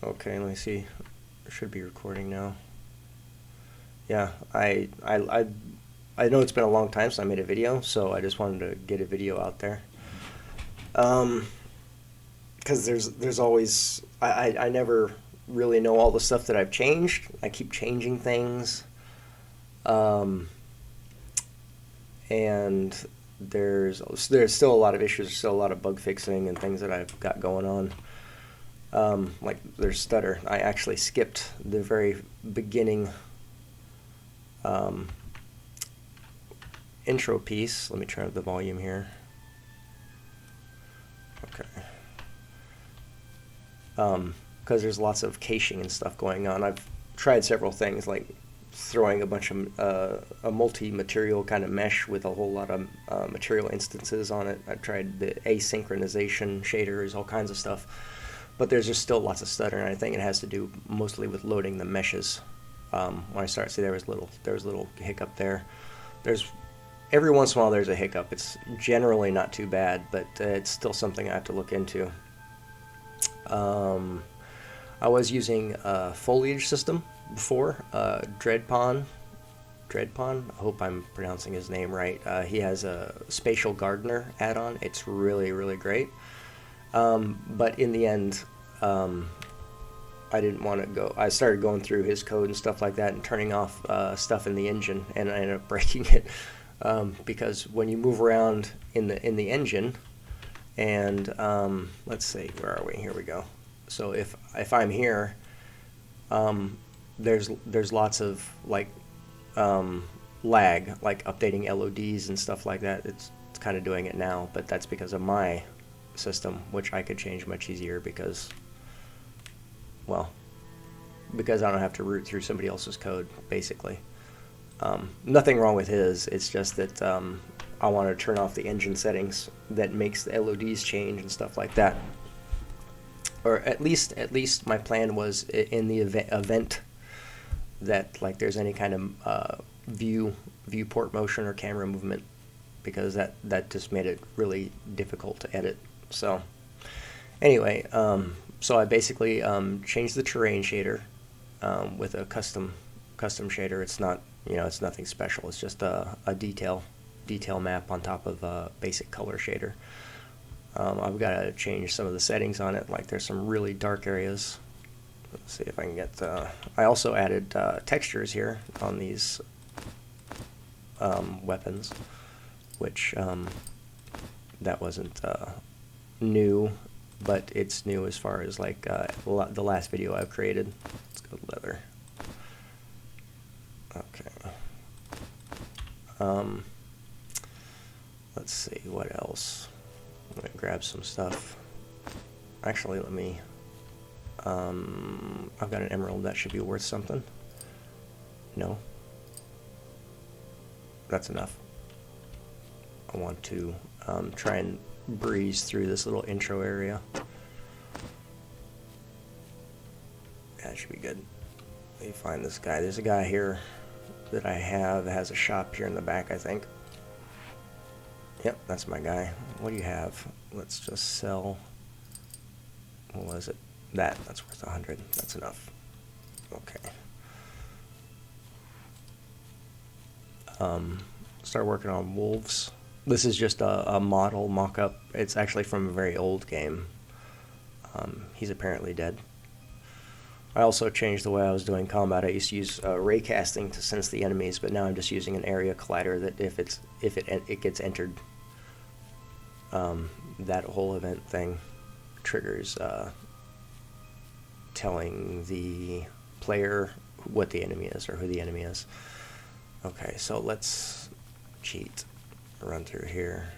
Okay, let me see. It should be recording now. Yeah, I know it's been a long time since I made a video, so I just wanted to get a video out there. Um, because there's always I never really know all the stuff that I've changed. I keep changing things. Um, and there's still a lot of issues, there's still a lot of bug fixing and things that I've got going on. Like there's stutter. I actually skipped the very beginning um, intro piece. Let me turn up the volume here. Okay. Because there's lots of caching and stuff going on. I've tried several things like throwing a bunch of a multi-material kind of mesh with a whole lot of material instances on it. I've tried the asynchronization shaders, all kinds of stuff, but there's just still lots of stutter, and I think it has to do mostly with loading the meshes. When I started, see, there was a little hiccup there. There's every once in a while there's a hiccup. It's generally not too bad, but it's still something I have to look into. Um, I was using a foliage system before, Dreadpon. Dreadpon, I hope I'm pronouncing his name right. He has a Spatial Gardener add-on. It's really, really great. But in the end, I didn't want to go. I started going through his code and stuff like that and turning off stuff in the engine, and I ended up breaking it because when you move around in the engine, and let's see, where are we? Here we go. So if I'm here, there's lots of like lag, like updating LODs and stuff like that. It's kind of doing it now, but that's because of my system, which I could change much easier because, well, because I don't have to root through somebody else's code, basically. Nothing wrong with his. It's just that I want to turn off the engine settings that makes the LODs change and stuff like that. Or at least my plan was in the event that like there's any kind of viewport motion or camera movement, because that just made it really difficult to edit. So anyway, so I basically changed the terrain shader with a custom shader. It's not, it's nothing special. It's just a detail map on top of a basic color shader. I've got to change some of the settings on it. Like there's some really dark areas. Let's see if I can get. I also added textures here on these weapons, which that wasn't new, but it's new as far as like the last video I've created. Let's go leather. Okay. Let's see what else. I'm gonna grab some stuff. Actually, let me. I've got an emerald that should be worth something. No. That's enough. I want to try and breeze through this little intro area. That should be good. Let me find this guy. There's a guy here that I have that has a shop here in the back, I think. Yep, that's my guy. What do you have? Let's just sell. What was it? That's worth 100. That's enough. Okay. Start working on wolves. This is just a model mock-up. It's actually from a very old game. He's apparently dead. I also changed the way I was doing combat. I used to use ray casting to sense the enemies, but now I'm just using an area collider that if it gets entered, that whole event thing triggers telling the player what the enemy is or who the enemy is. Okay, so let's cheat. Run through here.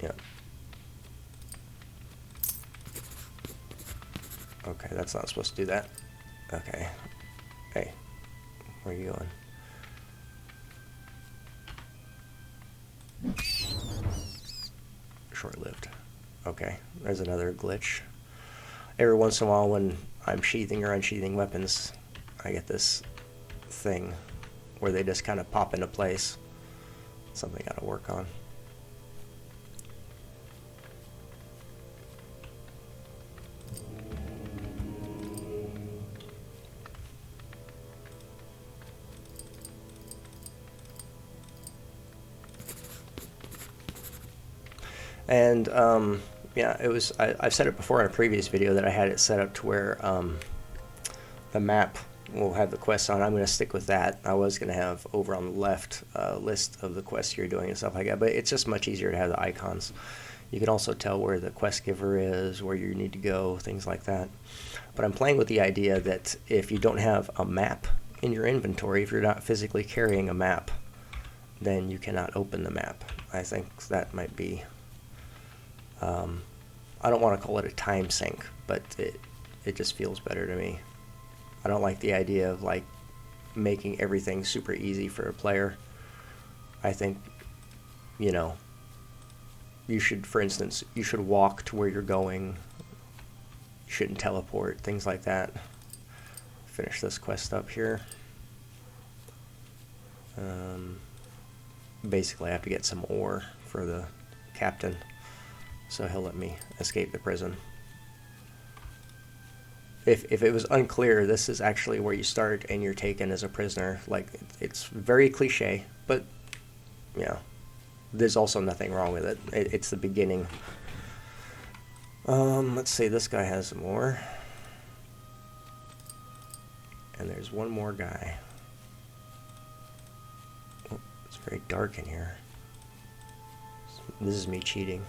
Yep. Okay, that's not supposed to do that. Okay. Hey, where are you going? Short-lived. Okay, there's another glitch. Every once in a while when I'm sheathing or unsheathing weapons, I get this thing where they just kind of pop into place. Something I gotta work on. And yeah, it was. I've said it before in a previous video that I had it set up to where the map will have the quests on. I'm going to stick with that. I was going to have over on the left list of the quests you're doing and stuff like that, but it's just much easier to have the icons. You can also tell where the quest giver is, where you need to go, things like that. But I'm playing with the idea that if you don't have a map in your inventory, if you're not physically carrying a map, then you cannot open the map. I think that might be, I don't want to call it a time sink, but it just feels better to me. I don't like the idea of like making everything super easy for a player. I think, you know, you should, for instance, you should walk to where you're going. You shouldn't teleport, things like that. Finish this quest up here. Basically, I have to get some ore for the captain, so he'll let me escape the prison. If it was unclear, this is actually where you start and you're taken as a prisoner. Like, it's very cliche, but, yeah, there's also nothing wrong with it. It's the beginning. Let's see, this guy has some more. And there's one more guy. Oh, it's very dark in here. This is me cheating.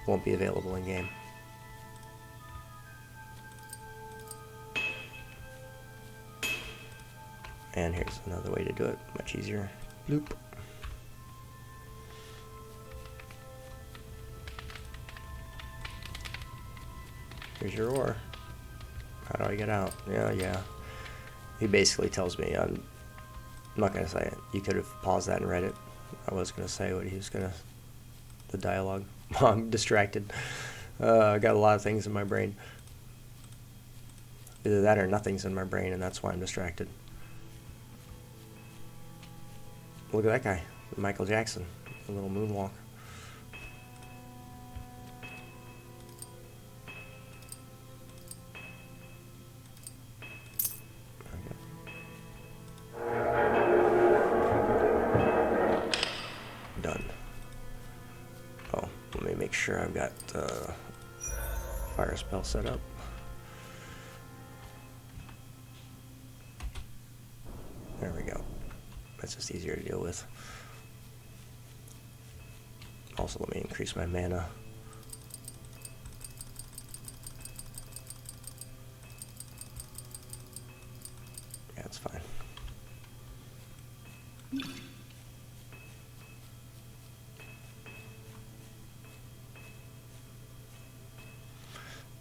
Won't be available in game. And here's another way to do it, much easier. Loop. Here's your ore. How do I get out? Yeah. He basically tells me, I'm not going to say it. You could have paused that and read it. I was going to say what he was going to, the dialogue. I'm distracted. I got a lot of things in my brain. Either that or nothing's in my brain, and that's why I'm distracted. Look at that guy, Michael Jackson, a little moonwalk. Done. Oh, let me make sure I've got fire spell set up. There we go. That's just easier to deal with. Also, let me increase my mana. Yeah, it's fine.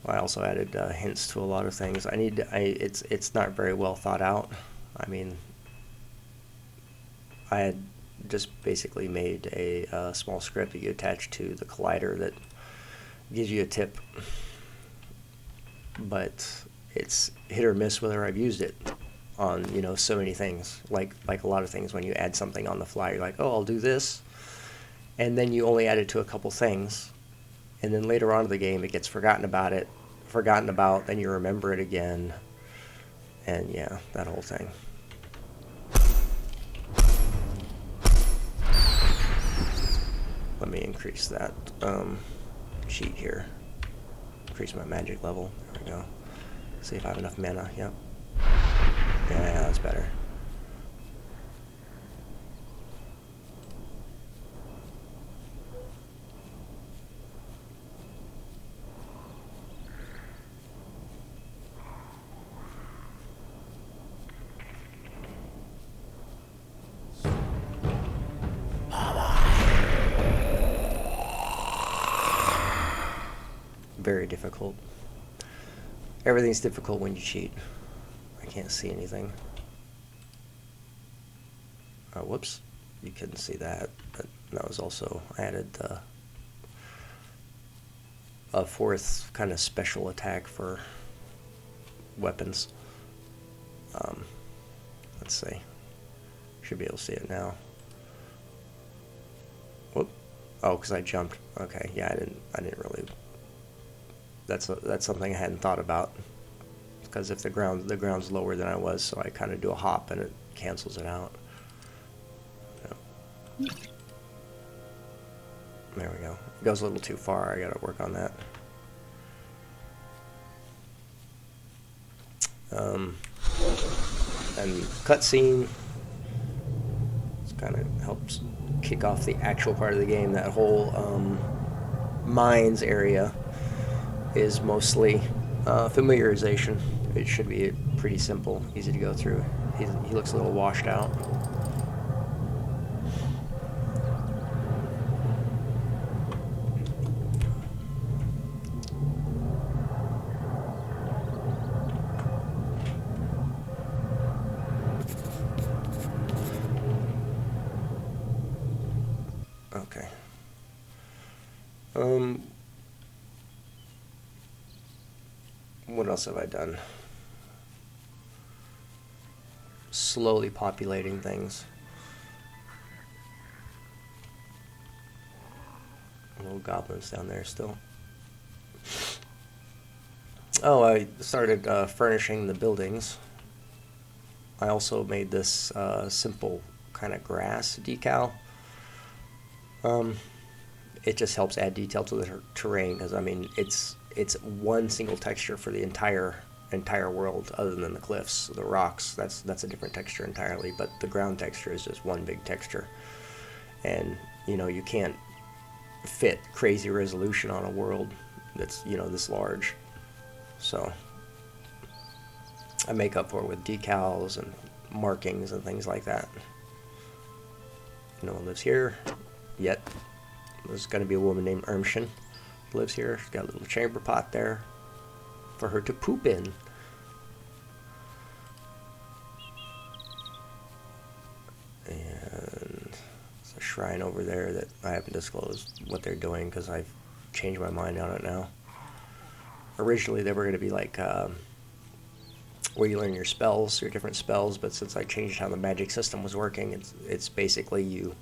I also added hints to a lot of things. It's not very well thought out. I mean, I had just basically made a small script that you attach to the collider that gives you a tip, but it's hit or miss whether I've used it on, you know, so many things. Like a lot of things, when you add something on the fly, you're like, oh, I'll do this, and then you only add it to a couple things, and then later on in the game it gets forgotten about, then you remember it again, and yeah, that whole thing. Let me increase that sheet here. Increase my magic level. There we go. See if I have enough mana. Yep. Yeah, that's better. Very difficult. Everything's difficult when you cheat. I can't see anything. Oh, whoops. You couldn't see that. But that was also, I added a fourth kind of special attack for weapons. Let's see. Should be able to see it now. Whoop. Oh, because I jumped. Okay, yeah, I didn't really. That's something I hadn't thought about, because if the ground's lower than I was, so I kind of do a hop and it cancels it out. Yeah. It goes a little too far. I gotta work on that. And cutscene kind of helps kick off the actual part of the game. That whole mines area is mostly familiarization. It should be pretty simple, easy to go through. He looks a little washed out. Okay. What else have I done? Slowly populating things. Little goblins down there still. Oh, I started furnishing the buildings. I also made this simple kind of grass decal. It just helps add detail to the terrain, because I mean it's one single texture for the entire world, other than the cliffs, the rocks. That's a different texture entirely, but the ground texture is just one big texture. And you know, you can't fit crazy resolution on a world that's, you know, this large. So I make up for it with decals and markings and things like that. No one lives here yet. There's going to be a woman named Ermshin who lives here. She's got a little chamber pot there for her to poop in. And there's a shrine over there that I haven't disclosed what they're doing because I've changed my mind on it now. Originally they were going to be like where you learn your spells, your different spells, but since I changed how the magic system was working, it's basically you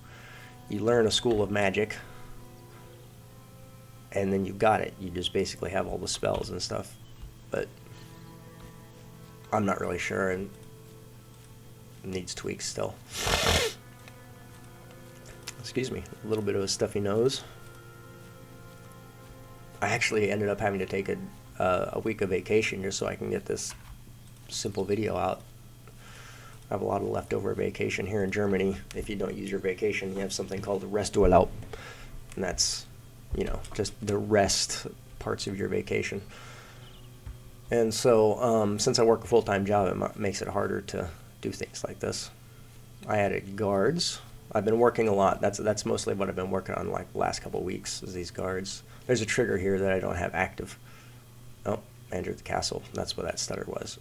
learn a school of magic, and then you got it. You just basically have all the spells and stuff. But I'm not really sure, and it needs tweaks still. Excuse me, a little bit of a stuffy nose. I actually ended up having to take a week of vacation just so I can get this simple video out. I have a lot of leftover vacation here in Germany. If you don't use your vacation, you have something called Resturlaub, and that's, you know, just the rest parts of your vacation. And so since I work a full-time job, it makes it harder to do things like this. I added guards. I've been working a lot. That's mostly what I've been working on like the last couple of weeks, is these guards. There's a trigger here that I don't have active. Oh, entered the castle. That's what that stutter was.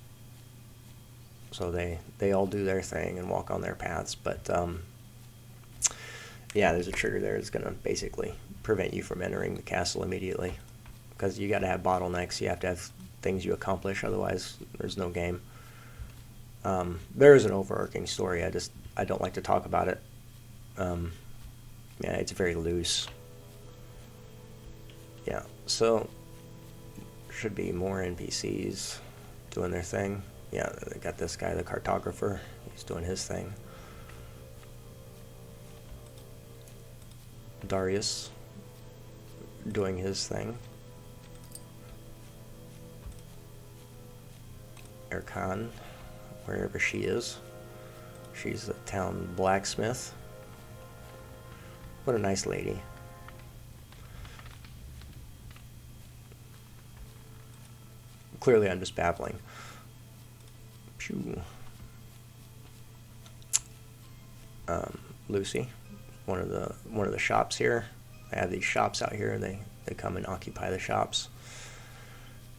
So they all do their thing and walk on their paths, but yeah, there's a trigger there that's going to basically prevent you from entering the castle immediately, because you got to have bottlenecks. You have to have things you accomplish, otherwise there's no game. There is an overarching story. I don't like to talk about it. Yeah, it's very loose. Yeah, so should be more NPCs doing their thing. Yeah, they got this guy, the cartographer. He's doing his thing. Darius doing his thing. Erkan, wherever she is. She's the town blacksmith. What a nice lady. Clearly I'm just babbling. Phew. Lucy, one of the shops here. I have these shops out here, and they come and occupy the shops,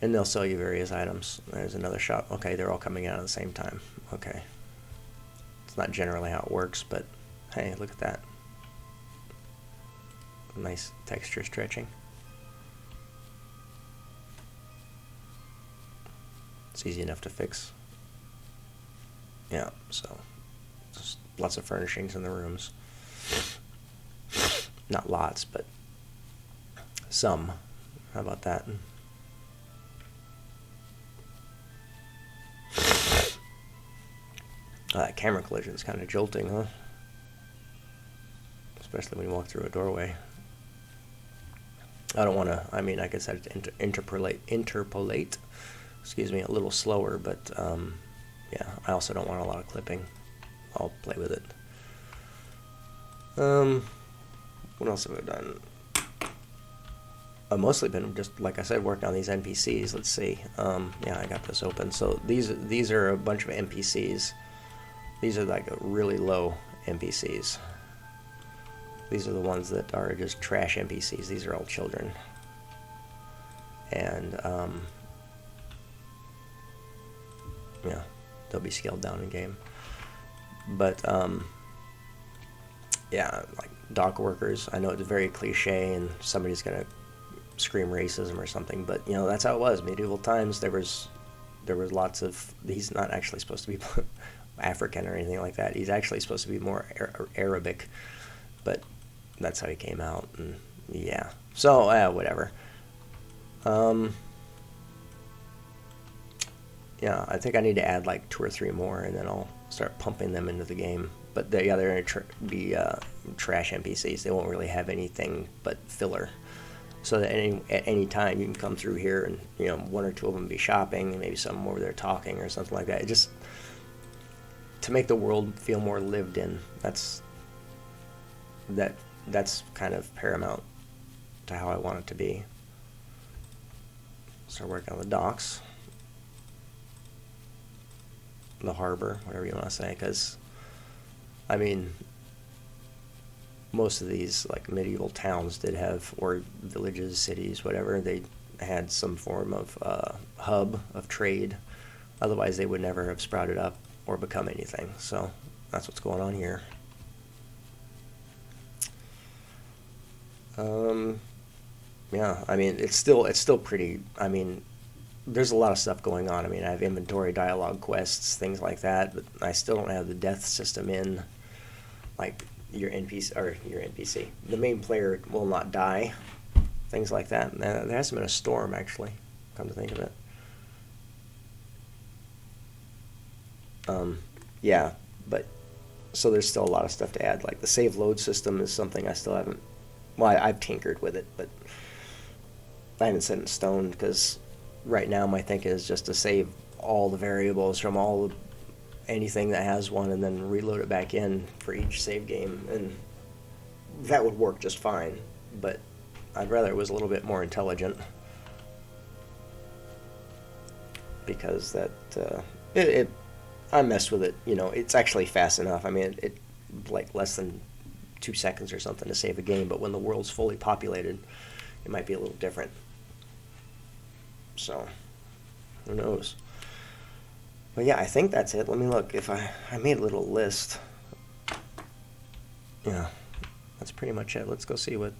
and they'll sell you various items. There's another shop. Okay, they're all coming out at the same time. Okay, it's not generally how it works, but hey, look at that. Nice texture stretching. It's easy enough to fix. Yeah, so just lots of furnishings in the rooms. Not lots, but some. How about that? That camera collision is kind of jolting, huh? Especially when you walk through a doorway. I don't want to, I mean, I could set it to interpolate, excuse me, a little slower, but yeah, I also don't want a lot of clipping. I'll play with it. What else have I done? I've mostly been just, like I said, working on these NPCs. Let's see. Yeah, I got this open. So these are a bunch of NPCs. These are like really low NPCs. These are the ones that are just trash NPCs. These are all children. And, yeah, they'll be scaled down in game. But, yeah, like dock workers. I know it's very cliche and somebody's going to scream racism or something, but, you know, that's how it was. Medieval times, there was lots of, he's not actually supposed to be African or anything like that. He's actually supposed to be more Arabic, but that's how he came out, and yeah. So, whatever. Yeah, I think I need to add like 2 or 3 more, and then I'll start pumping them into the game. But they're going to be trash NPCs. They won't really have anything but filler. So that at any time you can come through here and, you know, 1 or 2 of them be shopping, and maybe some over there talking or something like that. It just, to make the world feel more lived in. That's kind of paramount to how I want it to be. Start working on the docks, the harbor, whatever you want to say, because, I mean, most of these, like, medieval towns did have, or villages, cities, whatever, they had some form of hub of trade. Otherwise, they would never have sprouted up or become anything. So that's what's going on here. Yeah, I mean, it's still pretty, I mean, there's a lot of stuff going on. I mean, I have inventory, dialogue quests, things like that, but I still don't have the death system in, like, your NPC. The main player will not die, things like that. And there hasn't been a storm, actually, come to think of it. Yeah, but, so there's still a lot of stuff to add. Like, the save load system is something I still haven't, well, I've tinkered with it, but I haven't set it in stone, because right now my thinking is just to save all the variables from anything that has one, and then reload it back in for each save game, and that would work just fine, but I'd rather it was a little bit more intelligent, because that I messed with it, you know. It's actually fast enough. I mean, it like less than 2 seconds or something to save a game, but when the world's fully populated, it might be a little different. So, who knows? But yeah, I think that's it. Let me look. If I made a little list. Yeah, that's pretty much it. Let's go see what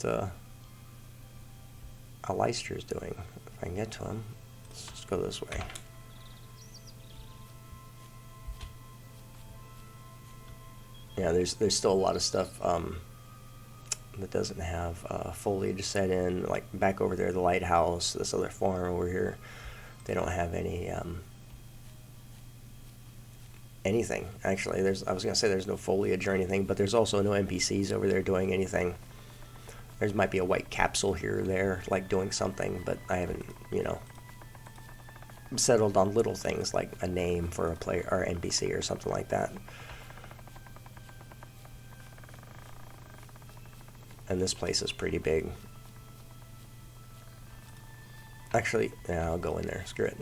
Aleister's doing. If I can get to him. Let's just go this way. Yeah, there's still a lot of stuff that doesn't have foliage set in. Like back over there, the lighthouse, this other farm over here, they don't have any anything. Actually, I was gonna say there's no foliage or anything, but there's also no NPCs over there doing anything. There might be a white capsule here or there, like doing something, but I haven't, you know, settled on little things like a name for a player or NPC or something like that. And this place is pretty big. Actually, yeah, I'll go in there. Screw it.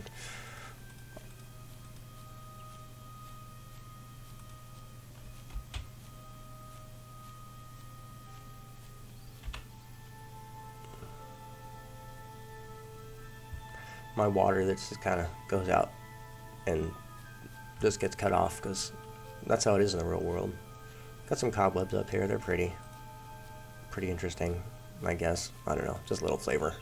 My water that just kind of goes out and just gets cut off, because that's how it is in the real world. Got some cobwebs up here. They're pretty interesting, I guess. I don't know, just a little flavor.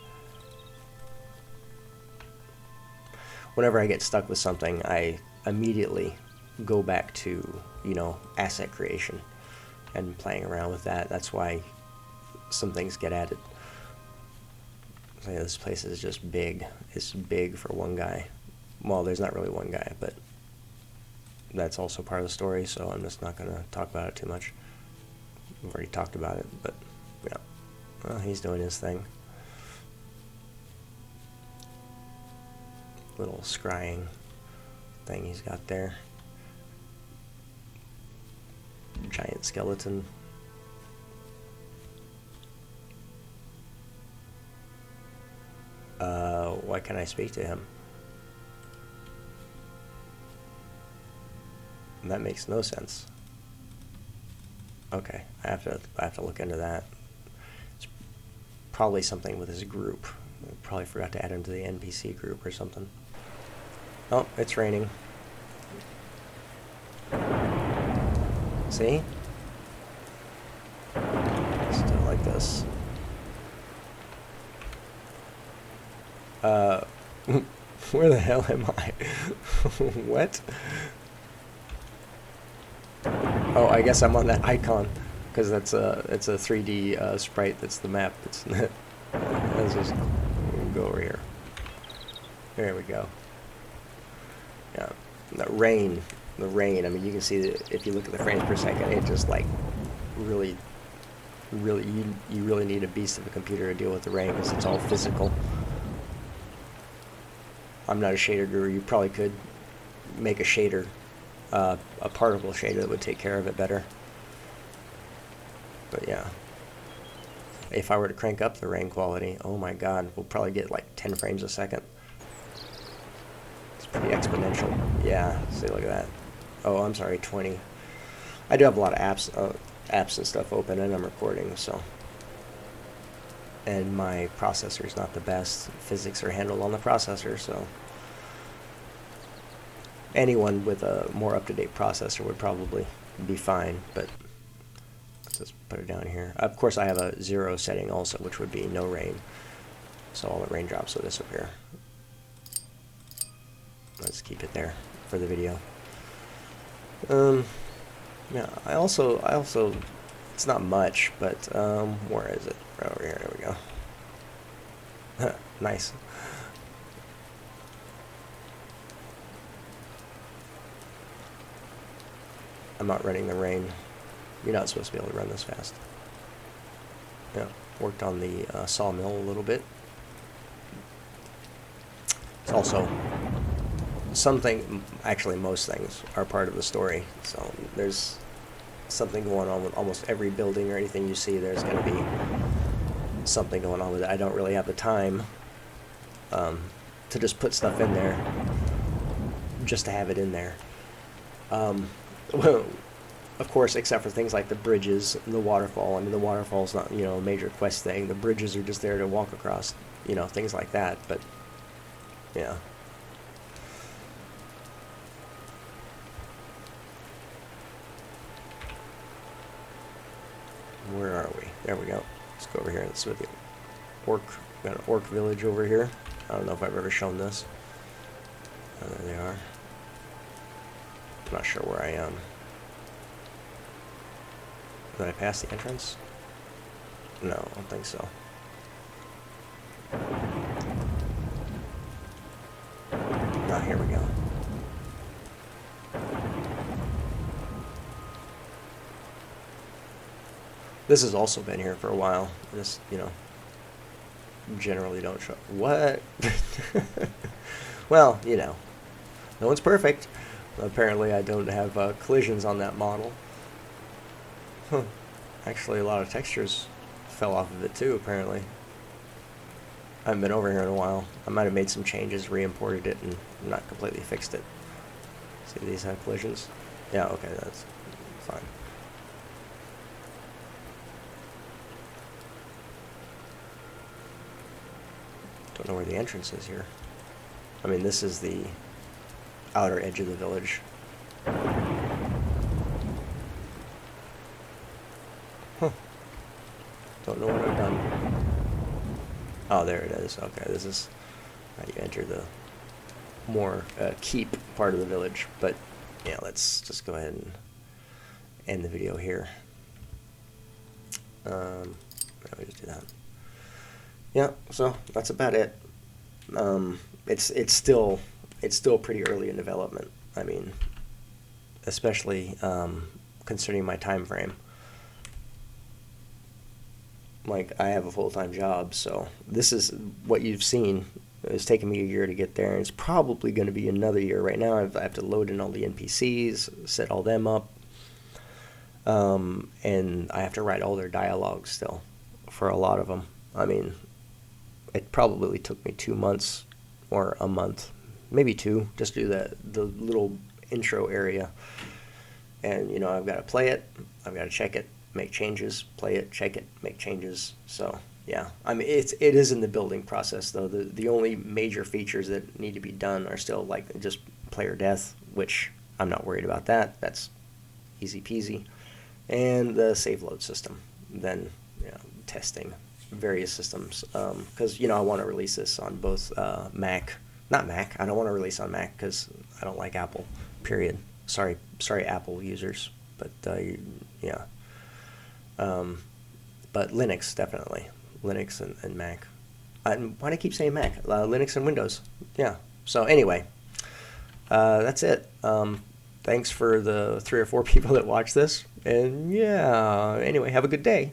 Whenever I get stuck with something, I immediately go back to, you know, asset creation and playing around with that. That's why some things get added. So yeah, this place is just big. It's big for one guy. Well, there's not really one guy, but that's also part of the story, so I'm just not going to talk about it too much. I've already talked about it, but yeah. Well, he's doing his thing. little scrying thing he's got there. Giant skeleton. Why can't I speak to him? That makes no sense. Okay, I have to look into that. It's probably something with his group. I probably forgot to add him to the NPC group or something. Oh, it's raining. See? Still like this. Where the hell am I? What? Oh, I guess I'm on that icon, because it's a 3D sprite. That's the map. It's let's just go over here. There we go. Yeah, the rain. I mean, you can see that if you look at the frames per second, it just like really, you really need a beast of a computer to deal with the rain, because it's all physical. I'm not a shader guru. You probably could make a shader, a particle shader that would take care of it better. But yeah, if I were to crank up the rain quality, oh my god, we'll probably get like 10 frames a second. It's pretty exponential. Yeah, see, look at that. Oh, I'm sorry, 20. I do have a lot of apps and stuff open, and I'm recording, so. And my processor's not the best. Physics are handled on the processor, so anyone with a more up-to-date processor would probably be fine, but let's just put it down here. Of course, I have a 0 setting also, which would be no rain, so all the raindrops will disappear. Let's keep it there for the video. Yeah, I also, it's not much, but where is it? Right over here. There we go. Nice. I'm not running the rain. You're not supposed to be able to run this fast. Yeah, worked on the sawmill a little bit. It's also something, actually most things are part of the story. So there's something going on with almost every building or anything you see. There's going to be something going on with it. I don't really have the time to just put stuff in there just to have it in there. Well, of course, except for things like the bridges, the waterfall. I mean, the waterfall's not, a major quest thing. The bridges are just there to walk across, things like that. But yeah. Where are we? There we go. Let's go over here. Let's look at orc. Got an orc village over here. I don't know if I've ever shown this. Oh, there they are. I'm not sure where I am. Did I pass the entrance? No, I don't think so. Ah, here we go. This has also been here for a while. Just, generally don't show. What? Well, no one's perfect. Apparently I don't have collisions on that model. Huh. Actually, a lot of textures fell off of it too, apparently. I haven't been over here in a while. I might have made some changes, re-imported it, and not completely fixed it. See, these have collisions? Yeah, okay, that's fine. Don't know where the entrance is here. I mean, this is the outer edge of the village. Huh. Don't know what I've done. Oh, there it is. Okay, this is how you enter the more keep part of the village. But yeah, let's just go ahead and end the video here. Let me just do that. Yeah, so that's about it. It's still pretty early in development. I mean, especially considering my time frame. Like, I have a full-time job, so this is what you've seen. it's taken me a year to get there, and it's probably going to be another year. Right now, I have to load in all the NPCs, set all them up, and I have to write all their dialogue still for a lot of them. I mean, it probably took me 2 months or a month, maybe two, just to do the little intro area. And, you know, I've got to play it, I've got to check it, make changes, play it, check it, make changes. So, yeah, I mean, it is in the building process, though. The only major features that need to be done are still, like, just player death, which I'm not worried about that. That's easy peasy. And the save load system. Then, you know, testing various systems. Because, you know, I want to release this on both Mac. Not Mac. I don't want to release on Mac because I don't like Apple, period. Sorry, Apple users. But, yeah. But Linux, definitely. Linux and Mac. Why do I keep saying Mac? Linux and Windows. Yeah. So anyway, that's it. Thanks for the 3 or 4 people that watch this. And yeah, anyway, have a good day.